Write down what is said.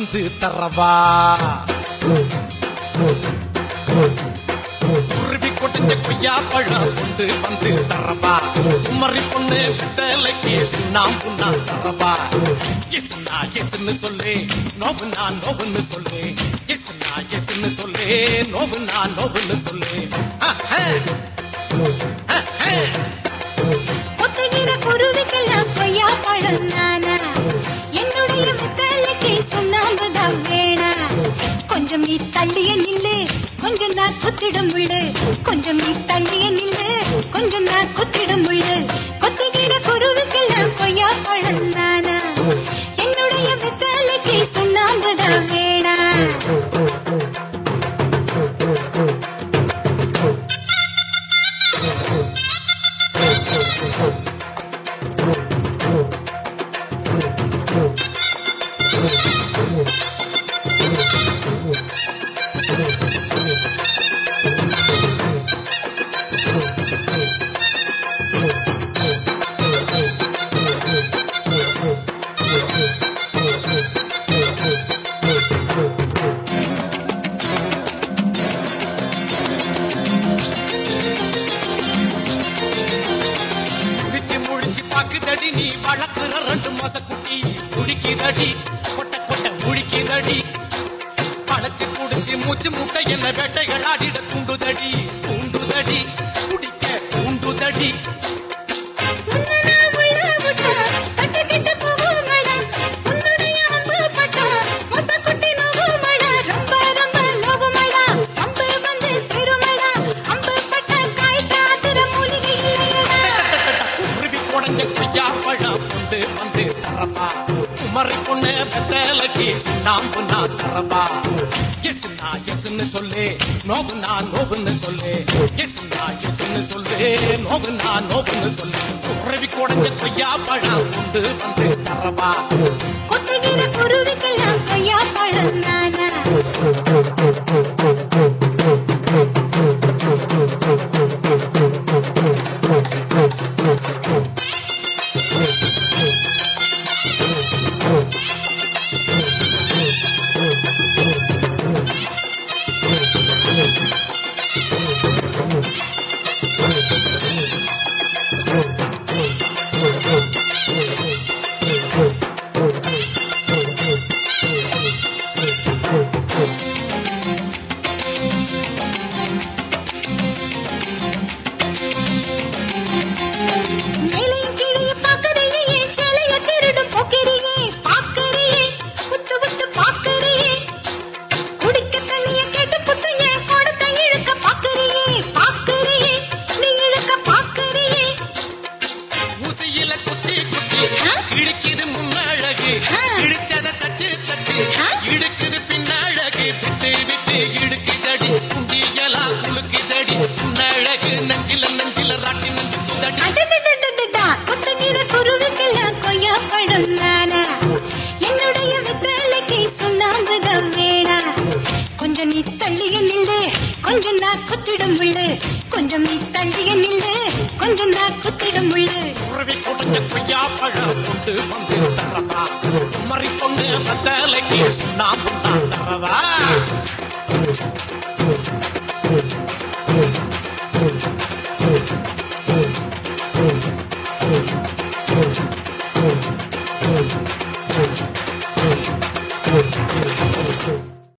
வந்து தரவா குருவி கொட்டிஞ்ச கொய்யா பழம் கொண்டு வந்து தரவா குமரி பொண்ணு விட்டலைக்கு சுண்ணாம்பு நான் தரவா எஸ்னா எஸ்ன்னு சொல்லு நோவுனா நோவுன்னு சொல்லு எஸ்னா எஸ்ன்னு சொல்லு நோவுனா நோவுன்னு சொல்லு கொத்துகிற குருவிக்கெல்லாம் கொய்யா பழம் நானா என்னுடைய வித்தலைக்கு சுண்ணாம்புதான் வேணா கொஞ்சம் நீ தள்ளிய நில்லு கொஞ்சம் நான் குத்திடும் முள்ளு கொஞ்சம் நீ தள்ளிய நில்லு கொஞ்சம் நான் குத்திடும் முள்ளு கொத்துகிற குருவிக்கெல்லாம் கொய்யா பழம் நானா என்னுடைய வித்தலைக்கு சுண்ணாம்புதான் வேணா பாக்குதடி நீ வளர்க்குற 2 மாச குட்டி முழிக்குதடி கொட்ட கொட்ட முழிக்குதடி பழச்சு புடிச்சு மூச்சு முட்டை என்ன வேட்டைகள் ஆடிட தூண்டுதடி தூண்டுதடி குடிக்க தூண்டுதடி கொய்யா பழம் கொண்டு வந்து தரவா குமரி பொண்ணு வெத்தலைக்கு சுண்ணாம்பு நான் தரவா எஸ்னா எஸ்ன்னு சொல்லு நோவுனா நோவுன்னு சொல்லு எஸ்னா எஸ்ன்னு சொல்லு நோவுனா நோவுன்னு சொல்லு குருவி கொடைஞ்ச கொய்யா பழம் கொண்டு வந்து தரவா கொத்துகிற குருவிக்கெல்லாம் கொய்யா பழம் நானா இடுக்குது முன்னழகு இடிச்சத தச்சு தச்சு இடுக்குது பின்னழகு விட்டு விட்டு இடுக்குதடி குண்டியலா குலுக்குதடி முன்னழகு நெஞ்சில நெஞ்சில ராட்டி நெஞ்சு கொத்துகிற குருவிக்கெல்லாம் கொய்யா பழம் நானா என்னுடைய வித்தலைக்கு சுண்ணாம்புதான் வேணா கொஞ்சம் நீ தள்ளிய நில்லு கொஞ்சம் நான் குத்திடும் முள்ளு கொஞ்சம் நீ தள்ளிய நில்லு கொஞ்சம் நான் குத்திடும் முள்ளு குருவி கொடைஞ்ச கொய்யா பழம் கொண்டு வந்து தரவா குமரி பொண்ணு வெத்தலைக்கு சுண்ணாம்பு நான் தரவா